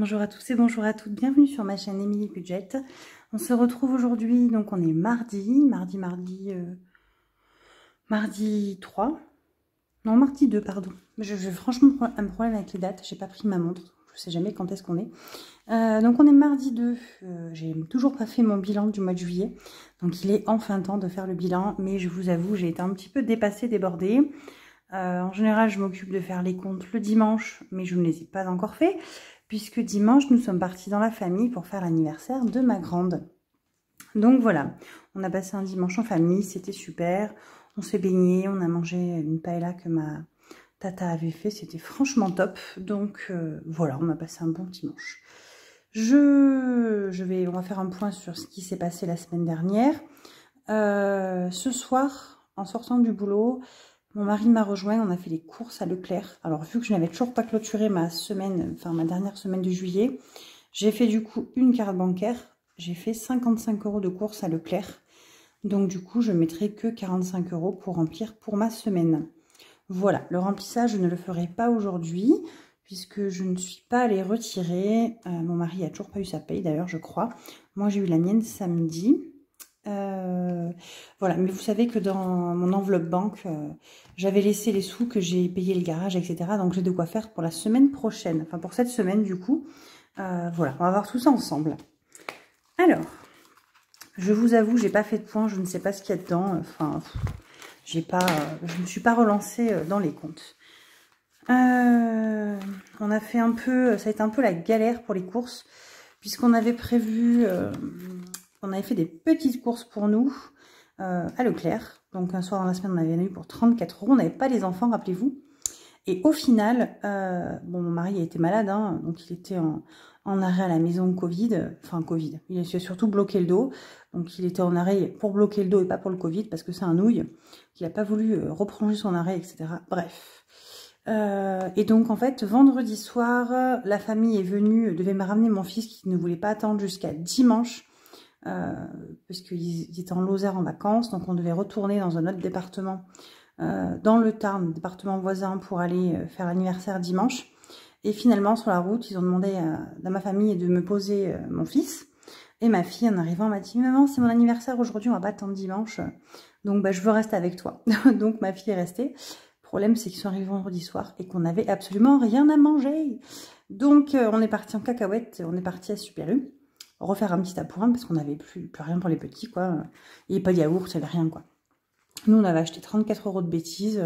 Bonjour à tous et bonjour à toutes, bienvenue sur ma chaîne Émilie Budget. On se retrouve aujourd'hui, donc on est mardi 3, non mardi 2 pardon. J'ai franchement un problème avec les dates, j'ai pas pris ma montre, je sais jamais quand est-ce qu'on est. Donc on est mardi 2, j'ai toujours pas fait mon bilan du mois de juillet, donc il est enfin temps de faire le bilan, mais je vous avoue j'ai été un petit peu dépassée, débordée. En général je m'occupe de faire les comptes le dimanche, mais je ne les ai pas encore fait, puisque dimanche nous sommes partis dans la famille pour faire l'anniversaire de ma grande. Donc voilà, on a passé un dimanche en famille, c'était super, on s'est baigné, on a mangé une paella que ma tata avait fait, c'était franchement top. Donc voilà, on a passé un bon dimanche. On va faire un point sur ce qui s'est passé la semaine dernière. Ce soir, en sortant du boulot, mon mari m'a rejoint, on a fait les courses à Leclerc. Alors vu que je n'avais toujours pas clôturé ma dernière semaine de juillet, j'ai fait du coup une carte bancaire. J'ai fait 55 € de courses à Leclerc. Donc du coup, je mettrai que 45 € pour remplir pour ma semaine. Voilà, le remplissage, je ne le ferai pas aujourd'hui, puisque je ne suis pas allée retirer. Mon mari n'a toujours pas eu sa paye d'ailleurs, je crois. Moi, j'ai eu la mienne samedi. Voilà, mais vous savez que dans mon enveloppe banque, j'avais laissé les sous que j'ai payé le garage, etc. Donc j'ai de quoi faire pour la semaine prochaine, enfin pour cette semaine du coup. Voilà, on va voir tout ça ensemble. Alors, je vous avoue, j'ai pas fait de point, je ne sais pas ce qu'il y a dedans. Enfin, je me suis pas relancée dans les comptes. On a fait un peu, ça a été un peu la galère pour les courses, puisqu'on avait prévu, on avait fait des petites courses pour nous à Leclerc. Donc un soir dans la semaine, on avait eu pour 34 €. On n'avait pas les enfants, rappelez-vous. Et au final, bon, mon mari a été malade, hein, donc il était en arrêt à la maison Covid. Enfin, Covid. Il a surtout bloqué le dos. Donc il était en arrêt pour bloquer le dos et pas pour le Covid, parce que c'est un nouille. Il n'a pas voulu reprolonger son arrêt, etc. Bref. Et donc en fait, vendredi soir, la famille est venue, devait me ramener mon fils qui ne voulait pas attendre jusqu'à dimanche. Parce qu'ils étaient en Lozère en vacances, donc on devait retourner dans un autre département, dans le Tarn, département voisin, pour aller faire l'anniversaire dimanche. Et finalement, sur la route, ils ont demandé à ma famille de me poser mon fils. Et ma fille, en arrivant, m'a dit « Maman, c'est mon anniversaire aujourd'hui, on va pas attendre dimanche. Donc, bah, je veux rester avec toi. » Donc, ma fille est restée. Le problème, c'est qu'ils sont arrivés vendredi soir et qu'on n'avait absolument rien à manger. Donc, on est parti en cacahuète, on est parti à Super U. Refaire un petit appoint parce qu'on n'avait plus rien pour les petits, quoi. Il n'y avait pas de yaourt, il n'y avait rien, quoi. Nous, on avait acheté 34 € de bêtises.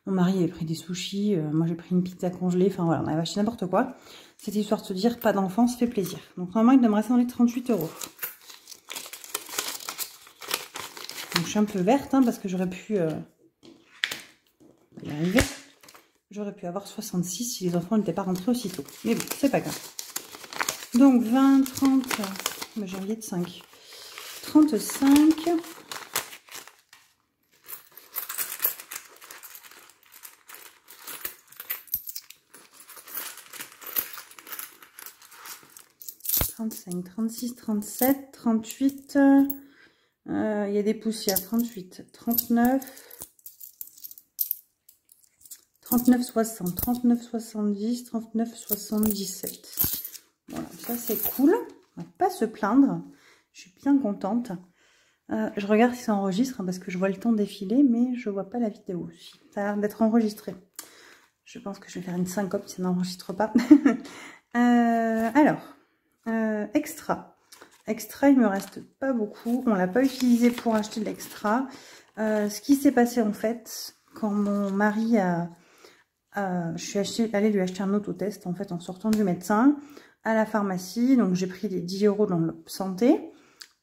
Mon mari avait pris des sushis. Moi, j'ai pris une pizza congelée. Enfin, voilà, on avait acheté n'importe quoi. C'était histoire de se dire, pas d'enfant, ça fait plaisir. Donc, normalement, il doit me rester dans les 38 €. Donc, je suis un peu verte, hein, parce que j'aurais pu y arriver. J'aurais pu avoir 66 si les enfants n'étaient pas rentrés aussitôt. Mais bon, c'est pas grave. Donc, 20, 30, j'ai envie de 5. 35. 35, 36, 37, 38, il y a des poussières, 38, 39, 39, 60, 39, 70, 39, 77. Voilà, ça c'est cool, on va pas se plaindre, je suis bien contente. Je regarde si ça enregistre, hein, parce que je vois le temps défiler, mais je vois pas la vidéo aussi. Ça a l'air d'être enregistré. Je pense que je vais faire une syncope si ça n'enregistre pas. Alors... extra, il me reste pas beaucoup, on l'a pas utilisé pour acheter de l'extra. Ce qui s'est passé en fait, quand mon mari je suis allée lui acheter un autotest en fait en sortant du médecin à la pharmacie. Donc j'ai pris les 10 € dans l'enveloppe santé,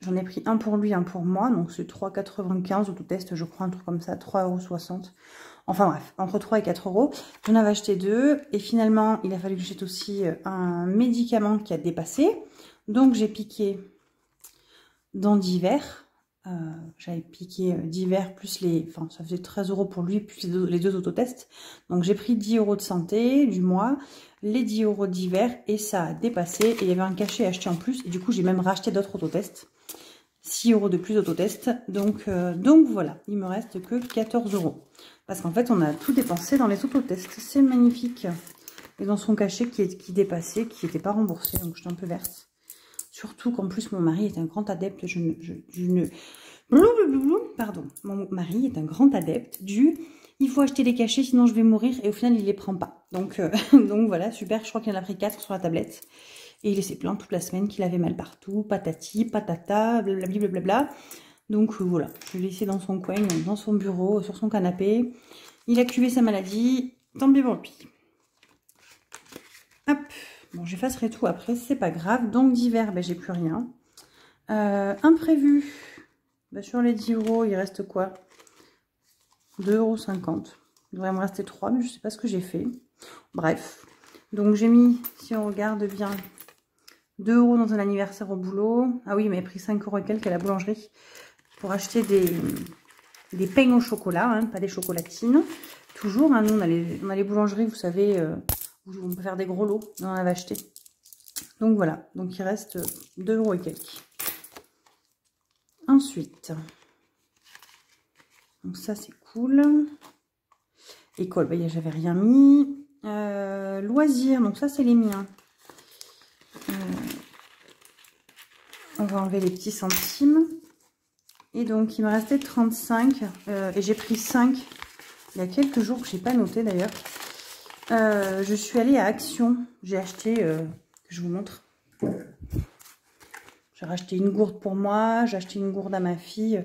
j'en ai pris un pour lui, un pour moi, donc c'est 3,95 € autotest, je crois, un truc comme ça, 3,60 €. Enfin bref, entre 3 et 4 €. J'en avais acheté 2. Et finalement, il a fallu que j'achète aussi un médicament qui a dépassé. Donc j'ai piqué dans divers. J'avais piqué divers plus les... Enfin, ça faisait 13 € pour lui, plus les deux autotests. Donc j'ai pris 10 € de santé du mois, les 10 € divers, et ça a dépassé. Et il y avait un cachet acheté en plus. Et du coup, j'ai même racheté d'autres autotests. 6 € de plus d'autotest. Donc voilà, il me reste que 14 €. Parce qu'en fait, on a tout dépensé dans les autotests. C'est magnifique. et dans son cachet qui dépassait, qui n'était pas remboursé, donc j'étais un peu verte. Surtout qu'en plus mon mari est un grand adepte, pardon, mon mari est un grand adepte du il faut acheter les cachets sinon je vais mourir, et au final il les prend pas. Donc, donc voilà, super, je crois qu'il en a pris 4 sur la tablette. Et il s'est plaint toute la semaine qu'il avait mal partout, patati, patata, blablabla, blablabla. Donc voilà, je l'ai laissé dans son coin, dans son bureau, sur son canapé. Il a cuvé sa maladie, tant pis pour lui. Hop, bon, j'effacerai tout après, c'est pas grave. Donc d'hiver, ben, j'ai plus rien. Imprévu, ben, sur les 10 €, il reste quoi? 2,50 €. Il devrait me rester 3, mais je sais pas ce que j'ai fait. Bref, donc j'ai mis, si on regarde bien, 2 € dans un anniversaire au boulot. Ah oui, il m'avait pris 5 € et quelques à la boulangerie pour acheter des pains au chocolat, hein, pas des chocolatines. Toujours, hein, nous on a les boulangeries, vous savez, où on peut faire des gros lots. On en avait acheté. Donc voilà, donc il reste 2 € et quelques. Ensuite, donc ça c'est cool. École, bah, j'avais rien mis. Loisirs, donc ça c'est les miens. On va enlever les petits centimes. Et donc il me restait 35 et j'ai pris 5 il y a quelques jours que j'ai pas noté d'ailleurs. Je suis allée à Action. J'ai acheté, je vous montre. J'ai racheté une gourde pour moi, j'ai acheté une gourde à ma fille.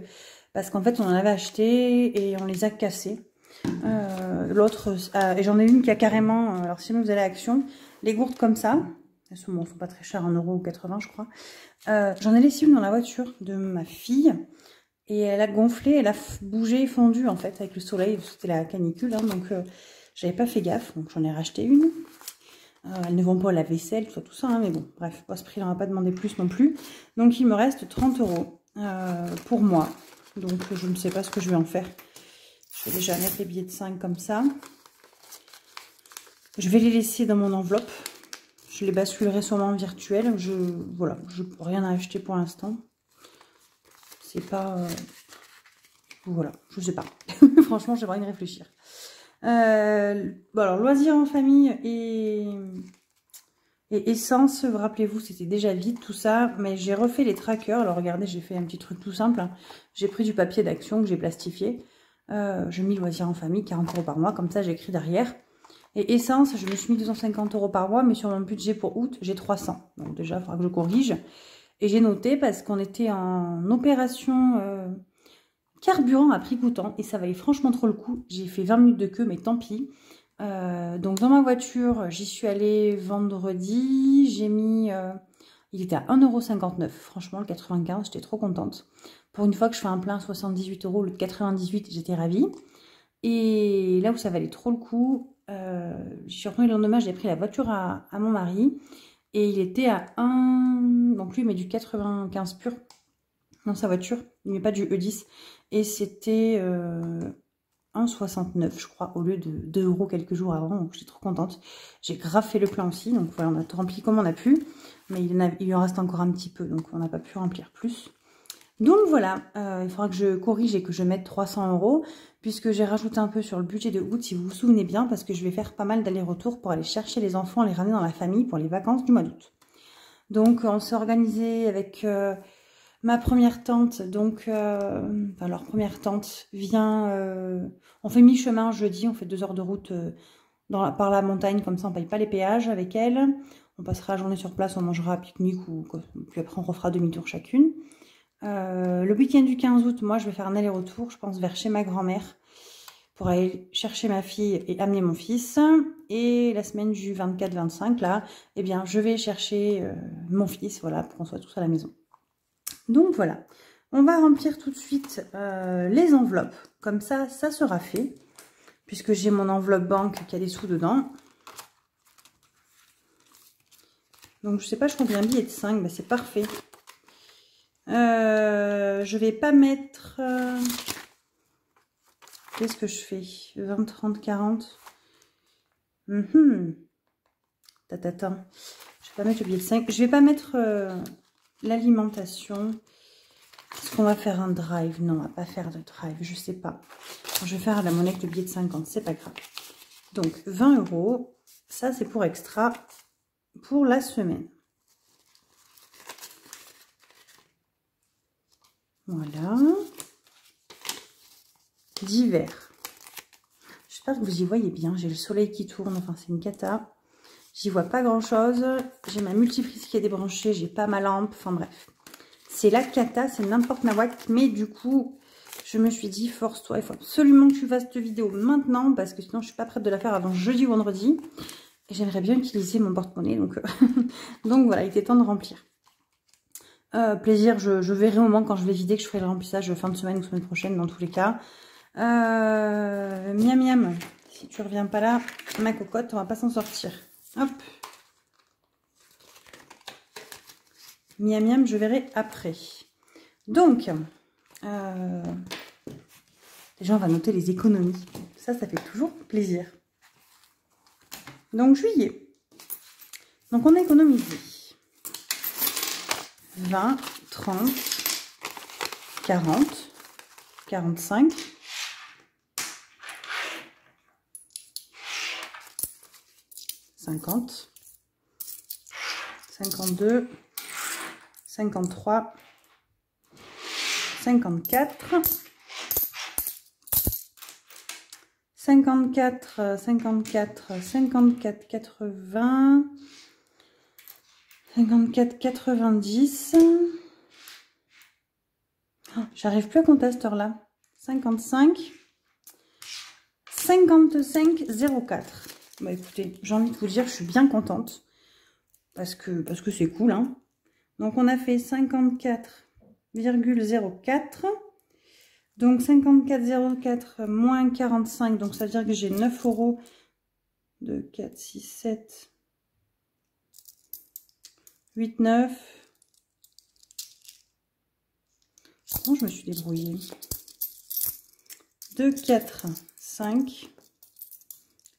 Parce qu'en fait on en avait acheté et on les a cassés. L'autre, et j'en ai une qui a carrément, alors si vous allez à Action, les gourdes comme ça, elles sont, bon, sont pas très chères, 1,80 € je crois. J'en ai laissé une dans la voiture de ma fille. Et elle a gonflé, elle a bougé, fondu en fait avec le soleil, c'était la canicule, hein, donc j'avais pas fait gaffe, donc j'en ai racheté une. Elles ne vont pas à la vaisselle, tout ça, hein, mais bon, bref, à ce prix, on va pas demander plus non plus. Donc il me reste 30 € pour moi, donc je ne sais pas ce que je vais en faire. Je vais déjà mettre les billets de 5 comme ça. Je vais les laisser dans mon enveloppe, je les basculerai sûrement en virtuel. Voilà, je n'ai rien à acheter pour l'instant. C'est pas... voilà, je sais pas. Franchement, j'aimerais y réfléchir. Bon, alors, loisirs en famille et essence, rappelez-vous, c'était déjà vide tout ça. Mais j'ai refait les trackers. Alors, regardez, j'ai fait un petit truc tout simple. Hein. J'ai pris du papier d'Action que j'ai plastifié. J'ai mis loisirs en famille, 40 € par mois. Comme ça, j'ai écrit derrière. Et essence, je me suis mis 250 € par mois. Mais sur mon budget pour août, j'ai 300. Donc déjà, il faudra que je corrige. Et j'ai noté parce qu'on était en opération carburant à prix coûtant. Et ça valait franchement trop le coup. J'ai fait 20 minutes de queue, mais tant pis. Donc dans ma voiture, j'y suis allée vendredi. J'ai mis... il était à 1,59 €. Franchement, le 95, j'étais trop contente. Pour une fois que je fais un plein à 78 €, le 98, j'étais ravie. Et là où ça valait trop le coup, je suis revenue le lendemain, j'ai pris la voiture à mon mari. Et il était à 1... Donc lui, il met du 95 pur dans sa voiture. Il ne met pas du E10. Et c'était 1,69 je crois, au lieu de 2 € quelques jours avant. Donc j'étais trop contente. J'ai grave fait le plein aussi. Donc voilà, on a rempli comme on a pu. Mais il en reste encore un petit peu. Donc on n'a pas pu remplir plus. Donc voilà, il faudra que je corrige et que je mette 300 €. Puisque j'ai rajouté un peu sur le budget de août, si vous vous souvenez bien. Parce que je vais faire pas mal d'allers-retours pour aller chercher les enfants, les ramener dans la famille pour les vacances du mois d'août. Donc on s'est organisé avec... ma première tante, donc, enfin leur première tante vient, on fait mi-chemin jeudi, on fait 2 heures de route par la montagne, comme ça on paye pas les péages avec elle. On passera la journée sur place, on mangera à pique-nique, puis après on refera demi-tour chacune. Le week-end du 15 août, moi je vais faire un aller-retour, je pense vers chez ma grand-mère, pour aller chercher ma fille et amener mon fils. Et la semaine du 24-25, là, eh bien je vais chercher mon fils, voilà, pour qu'on soit tous à la maison. Donc voilà, on va remplir tout de suite les enveloppes, comme ça, ça sera fait, puisque j'ai mon enveloppe banque qui a des sous dedans. Donc je sais pas, je compte un billet de 5, ben c'est parfait. Je vais pas mettre... Qu'est-ce que je fais? 20, 30, 40. Tatata. Je vais pas mettre le billet de 5. Je vais pas mettre l'alimentation. Est-ce qu'on va faire un drive? Non, on va pas faire de drive, je sais pas. Je vais faire la monnaie avec le billet de 50, c'est pas grave. Donc 20 €. Ça, c'est pour extra pour la semaine. Voilà. D'hiver. J'espère que vous y voyez bien. J'ai le soleil qui tourne. Enfin, c'est une cata. J'y vois pas grand-chose. J'ai ma multiprise qui est débranchée. J'ai pas ma lampe. Enfin, bref. C'est la cata. C'est n'importe nawak. Mais du coup, je me suis dit, force-toi. Il faut absolument que tu fasses cette vidéo maintenant. Parce que sinon, je suis pas prête de la faire avant jeudi ou vendredi. Et j'aimerais bien utiliser mon porte-monnaie. Donc, donc voilà, il était temps de remplir. Plaisir, je verrai au moment quand je vais vider que je ferai le remplissage fin de semaine ou semaine prochaine dans tous les cas. Miam miam, si tu reviens pas là, ma cocotte, on va pas s'en sortir. Hop. Miam miam, je verrai après. Donc, déjà on va noter les économies. Ça fait toujours plaisir. Donc juillet. Donc on a économisé 20, 30, 40, 45, 50, 52, 53, 54, 54, 54, 54, 80, 54, 90. Oh, j'arrive plus à compter à cette heure-là. 55, 55, 04. Bah écoutez, j'ai envie de vous dire que je suis bien contente. Parce que c'est cool, hein. Donc on a fait 54,04. Donc 54,04 moins 45. Donc ça veut dire que j'ai 9 €. 2, 4, 6, 7, 8, 9. Comment je me suis débrouillée? 2, 4, 5,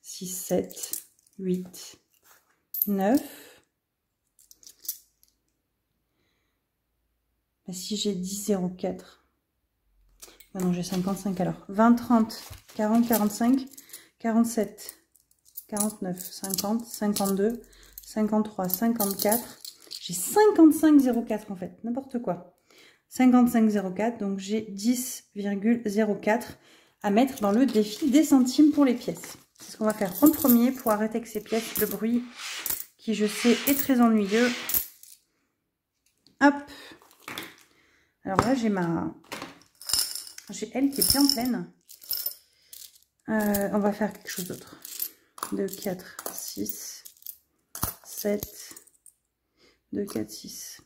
6, 7, 8, 9. Bah, si j'ai 10,04. Ah non, j'ai 55 alors. 20, 30, 40, 45, 47, 49, 50, 52, 53, 54. J'ai 55,04 en fait. N'importe quoi. 55,04. Donc j'ai 10,04 à mettre dans le défi des centimes pour les pièces. C'est ce qu'on va faire en premier pour arrêter avec ces pièces. Le bruit qui, je sais, est très ennuyeux. Hop. Alors là, j'ai elle qui est bien pleine. On va faire quelque chose d'autre. 2, 4, 6, 7, 2, 4, 6,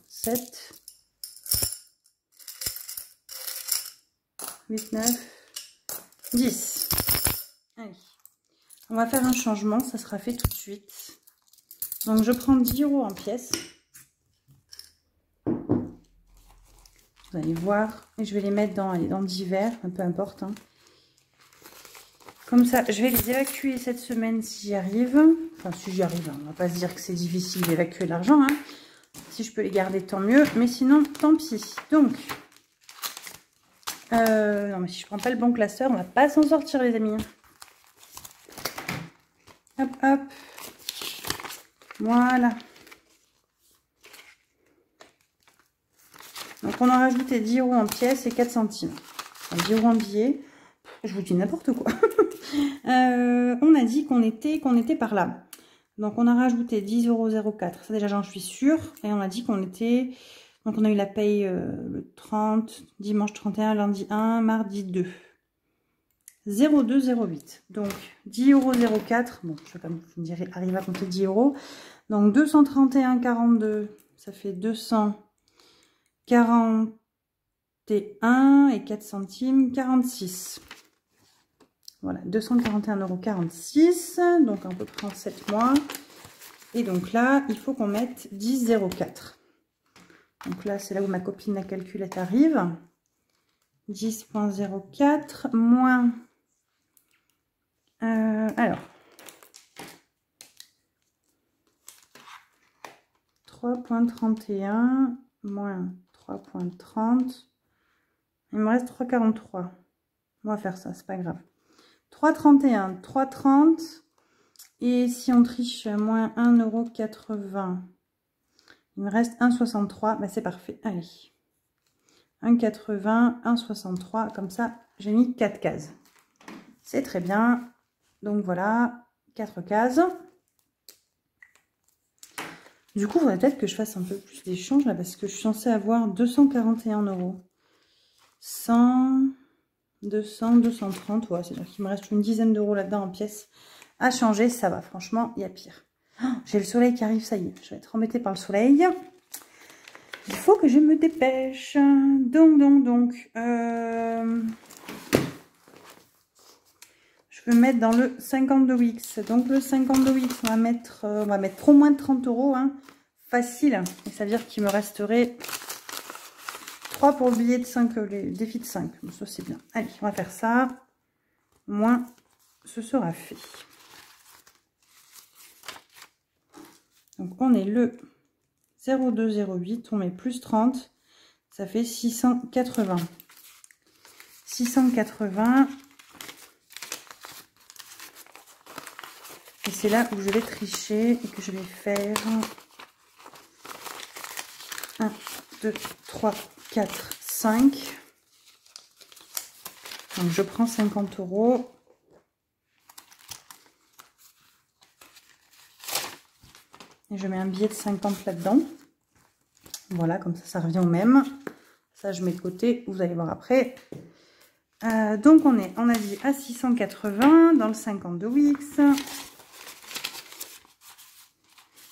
7, 8, 9, 10. Allez. On va faire un changement, ça sera fait tout de suite. Donc je prends 10 € en pièces. Vous allez voir. Et je vais les mettre dans d'hiver, peu importe. Hein. Comme ça, je vais les évacuer cette semaine si j'y arrive. Enfin, si j'y arrive, hein. On va pas se dire que c'est difficile d'évacuer l'argent. Hein. Si je peux les garder, tant mieux. Mais sinon, tant pis. Donc, non, mais si je prends pas le bon classeur, on va pas s'en sortir, les amis. Hop, hop. Voilà. Donc, on a rajouté 10 € en pièces et 4 centimes. Enfin, 10 € en billets. Je vous dis n'importe quoi. On a dit qu'on était par là. Donc, on a rajouté 10,04 €. Ça, déjà, j'en suis sûre. Et on a dit qu'on était... Donc, on a eu la paye le 30, dimanche 31, lundi 1, mardi 2. 0,208. Donc, 10,04 €. Bon, je vais quand même arriver à compter 10 €. Donc, 231,42. Ça fait 241 et 4 centimes, 46. Voilà, 241,46 €. Donc, à peu près en 7 mois. Et donc là, il faut qu'on mette 10,04 €. Donc là, c'est là où ma copine la calculette arrive. 10,04 moins... alors... 3,31 moins 3,30. Il me reste 3,43. On va faire ça, c'est pas grave. 3,31, 3,30 Et si on triche moins 1,80 €, il me reste 1,63 €. Ben, c'est parfait. Allez. 1,80, 1,63. Comme ça, j'ai mis 4 cases. C'est très bien. Donc voilà, 4 cases. Du coup, il faudrait peut-être que je fasse un peu plus d'échanges là, parce que je suis censée avoir 241 €. 100, 200, 230. Ouais, c'est-à-dire qu'il me reste une dizaine d'euros là-dedans en pièces à changer. Ça va, franchement, il y a pire. Oh, j'ai le soleil qui arrive, ça y est. Je vais être embêtée par le soleil. Il faut que je me dépêche. Donc. Je veux mettre dans le 52 Wix. Donc le 52 Wix, on va mettre au moins 30 €. Hein. Facile. Et ça veut dire qu'il me resterait 3 pour le billet de 5, les défis de 5. Bon, ça c'est bien. Allez, on va faire ça. Au moins, ce sera fait. Donc on est le 0208, on met plus 30. Ça fait 680. 680. Et c'est là où je vais tricher et que je vais faire 1, 2, 3, 4, 5. Donc je prends 50 €. Et je mets un billet de 50 là-dedans. Voilà, comme ça revient au même. Ça, je mets de côté, vous allez voir après. Donc on a dit à 680 dans le 52 Wix.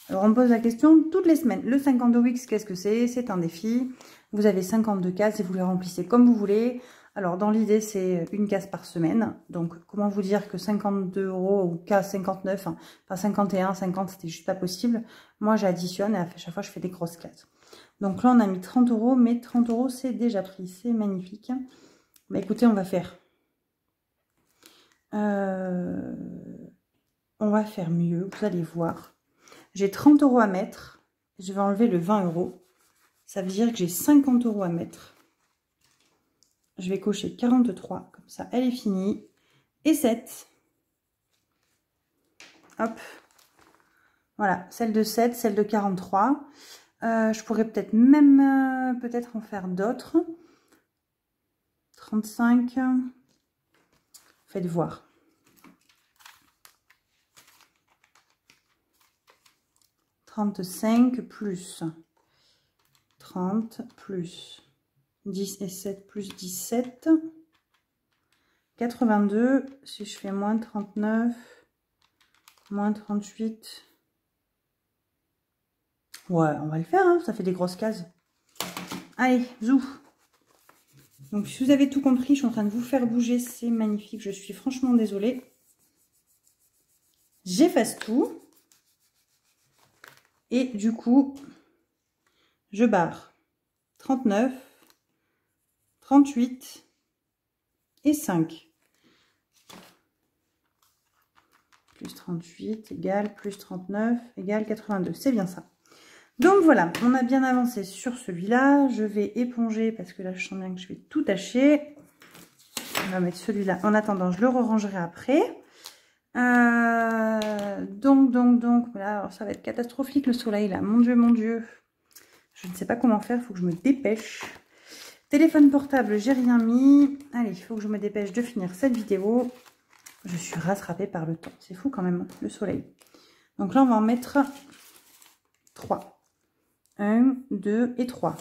Alors, on me pose la question toutes les semaines. Le 52 Wix, qu'est-ce que c'est? C'est un défi. Vous avez 52 cases et vous les remplissez comme vous voulez. Alors, dans l'idée, c'est une case par semaine. Donc, comment vous dire que 52 € ou case 59, enfin 51, 50, c'était juste pas possible. Moi, j'additionne et à chaque fois, je fais des grosses cases. Donc là, on a mis 30 €, mais 30 €, c'est déjà pris. C'est magnifique. Bah, écoutez, on va faire... on va faire mieux, vous allez voir. J'ai 30 € à mettre. Je vais enlever le 20 €. Ça veut dire que j'ai 50 € à mettre. Je vais cocher 43. Comme ça, elle est finie. Et 7. Hop. Voilà. Celle de 7, celle de 43. Je pourrais peut-être même en faire d'autres. 35. Faites voir. 35 plus 30 plus 10 et 7 plus 17. 82. Si je fais moins 39, moins 38. Ouais, on va le faire, hein, ça fait des grosses cases. Allez, zou. Donc, si vous avez tout compris, je suis en train de vous faire bouger. C'est magnifique. Je suis franchement désolée. J'efface tout. Et du coup, je barre 39, 38 et 5. Plus 38 égale plus 39 égale 82. C'est bien ça. Donc voilà, on a bien avancé sur celui-là. Je vais éponger parce que là, je sens bien que je vais tout tâcher. On va mettre celui-là. En attendant, je le rangerai après. Donc, voilà, alors ça va être catastrophique le soleil là. Mon Dieu. Je ne sais pas comment faire, il faut que je me dépêche. Téléphone portable, j'ai rien mis. Allez, il faut que je me dépêche de finir cette vidéo. Je suis rattrapée par le temps. C'est fou quand même, le soleil. Donc là, on va en mettre 3. 1, 2 et 3.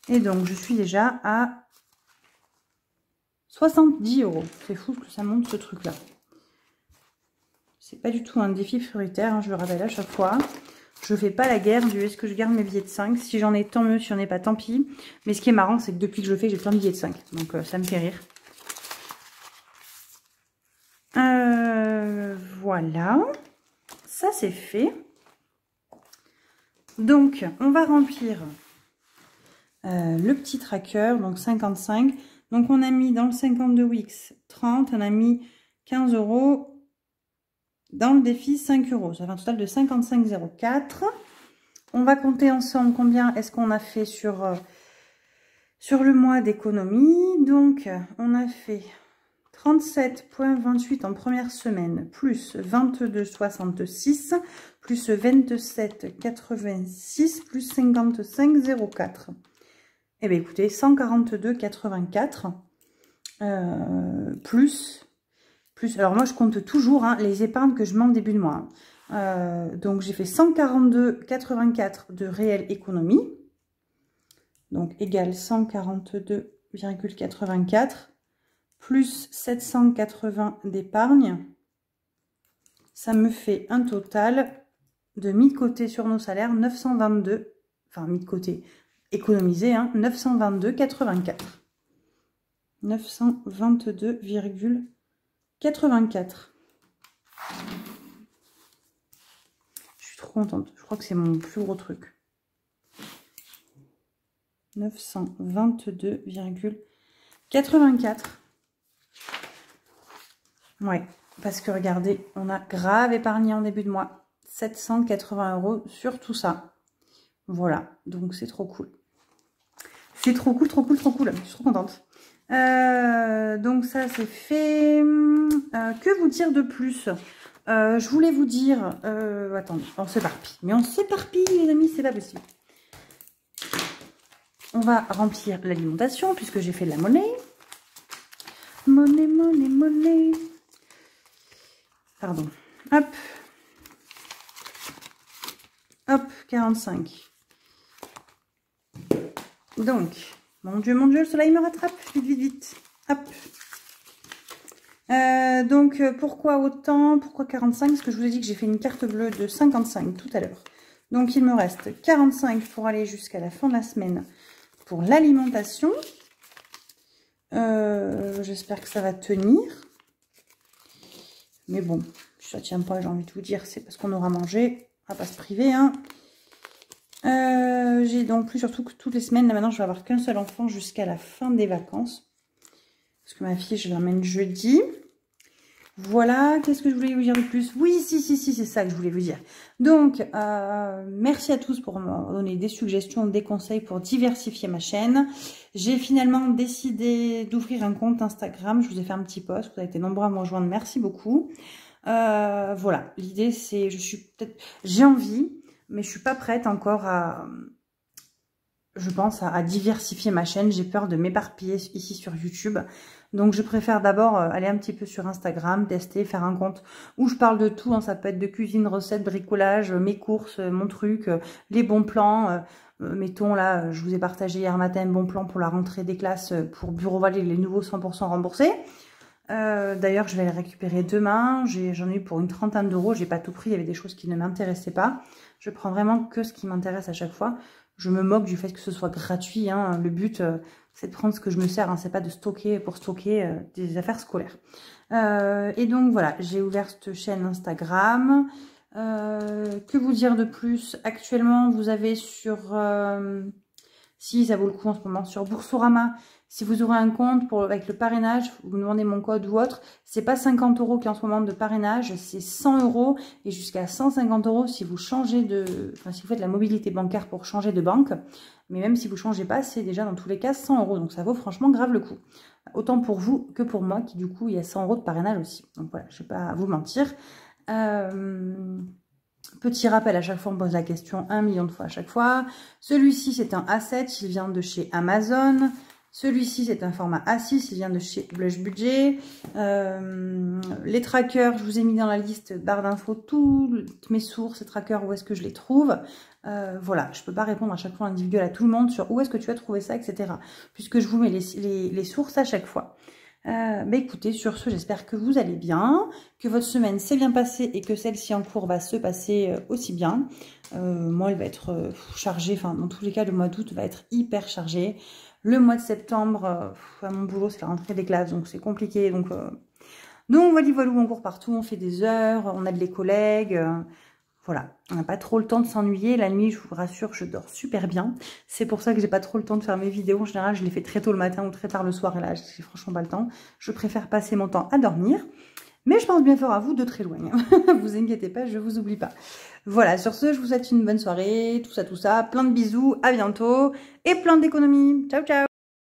Et donc, je suis déjà à 70 €. C'est fou que ça monte ce truc-là. C'est pas du tout un défi prioritaire, hein, je le rappelle à chaque fois. Je fais pas la guerre du est-ce que je garde mes billets de 5. Si j'en ai, tant mieux. Si j'en ai pas, tant pis. Mais ce qui est marrant, c'est que depuis que je le fais, j'ai plein de billets de 5. Donc, ça me fait rire. Voilà. Ça, c'est fait. Donc, on va remplir le petit tracker. Donc, 55. Donc, on a mis dans le 52 Wix 30. On a mis 15 € dans le défi 5 €. Ça fait un total de 55,04 €. On va compter ensemble combien est-ce qu'on a fait sur le mois d'économie. Donc, on a fait 37,28 en première semaine, plus 22,66, plus 27,86, plus 55,04. Eh bien, écoutez, 142,84, plus, alors moi, je compte toujours hein, les épargnes que je mets en début de mois. Donc, j'ai fait 142,84 de réelle économie. Donc, égale 142,84. Plus 780 d'épargne, ça me fait un total de mis de côté sur nos salaires 922, enfin mis de côté, économisé, hein, 922,84. 922,84. Je suis trop contente, je crois que c'est mon plus gros truc. 922,84. Ouais, parce que regardez, on a grave épargné en début de mois. 780 € sur tout ça. Voilà, donc c'est trop cool. C'est trop cool, trop cool, trop cool. Je suis trop contente. Donc ça, c'est fait. Que vous dire de plus? Je voulais vous dire... attendez, on s'éparpille. Mais on s'éparpille, les amis, c'est pas possible. On va remplir l'alimentation, puisque j'ai fait de la monnaie. Monnaie, monnaie, monnaie. Pardon. Hop. Hop, 45. Donc, mon Dieu, le soleil me rattrape. Vite, vite, vite. Hop. Donc, pourquoi autant? Pourquoi 45? Parce que je vous ai dit que j'ai fait une carte bleue de 55 tout à l'heure. Donc, il me reste 45 pour aller jusqu'à la fin de la semaine pour l'alimentation. J'espère que ça va tenir. Mais bon, si ça ne tient pas, j'ai envie de vous dire, c'est parce qu'on aura mangé. On va pas se priver, hein. J'ai donc plus surtout que toutes les semaines, là maintenant, je vais avoir qu'un seul enfant jusqu'à la fin des vacances. Parce que ma fille, je l'emmène jeudi. Voilà, qu'est-ce que je voulais vous dire de plus? Oui, si, c'est ça que je voulais vous dire. Donc, merci à tous pour me donner des suggestions, des conseils pour diversifier ma chaîne. J'ai finalement décidé d'ouvrir un compte Instagram. Je vous ai fait un petit post, vous avez été nombreux à me rejoindre, merci beaucoup. Voilà, l'idée c'est, j'ai envie, mais je suis pas prête encore à... Je pense à diversifier ma chaîne. J'ai peur de m'éparpiller ici sur YouTube. Donc, je préfère d'abord aller un petit peu sur Instagram, tester, faire un compte où je parle de tout. Hein. Ça peut être de cuisine, recettes, bricolage, mes courses, mon truc, les bons plans. Mettons là, je vous ai partagé hier matin un bon plan pour la rentrée des classes pour Bureau Vallée, les nouveaux 100% remboursés. D'ailleurs, je vais les récupérer demain. J'en ai eu pour une trentaine d'euros. J'ai pas tout pris. Il y avait des choses qui ne m'intéressaient pas. Je prends vraiment que ce qui m'intéresse à chaque fois. Je me moque du fait que ce soit gratuit. Hein. Le but, c'est de prendre ce que je me sers. Hein. C'est pas de stocker pour stocker des affaires scolaires. Et donc, voilà. J'ai ouvert cette chaîne Instagram. Que vous dire de plus? Actuellement, vous avez sur... si ça vaut le coup en ce moment, sur Boursorama, si vous aurez un compte avec le parrainage, vous me demandez mon code ou autre, c'est pas 50 € qui est en ce moment de parrainage, c'est 100 € et jusqu'à 150 € si vous changez enfin si vous faites la mobilité bancaire pour changer de banque. Mais même si vous ne changez pas, c'est déjà dans tous les cas 100 €. Donc ça vaut franchement grave le coup. Autant pour vous que pour moi, qui du coup, il y a 100 € de parrainage aussi. Donc voilà, je ne vais pas vous mentir. Petit rappel, à chaque fois on pose la question 1 million de fois à chaque fois. Celui-ci c'est un A7, il vient de chez Amazon. Celui-ci c'est un format A6, il vient de chez Blush Budget. Les trackers, je vous ai mis dans la liste barre d'infos toutes mes sources et trackers, où est-ce que je les trouve. Voilà, je ne peux pas répondre à chaque fois individuel à tout le monde sur où est-ce que tu as trouvé ça, etc. Puisque je vous mets les sources à chaque fois. Écoutez, sur ce, j'espère que vous allez bien, que votre semaine s'est bien passée et que celle-ci en cours va se passer aussi bien. Moi, elle va être chargée, enfin, dans tous les cas, le mois d'août va être hyper chargé. Le mois de septembre, à mon boulot, c'est la rentrée des classes, donc c'est compliqué. Donc voilà, on court partout, on fait des heures, on a des collègues. Voilà, on n'a pas trop le temps de s'ennuyer. La nuit, je vous rassure, je dors super bien. C'est pour ça que j'ai pas trop le temps de faire mes vidéos. En général, je les fais très tôt le matin ou très tard le soir. Et là, j'ai franchement pas le temps. Je préfère passer mon temps à dormir. Mais je pense bien fort à vous de très loin. Vous inquiétez pas, je vous oublie pas. Voilà, sur ce, je vous souhaite une bonne soirée. Tout ça, tout ça. Plein de bisous, à bientôt. Et plein d'économies. Ciao, ciao.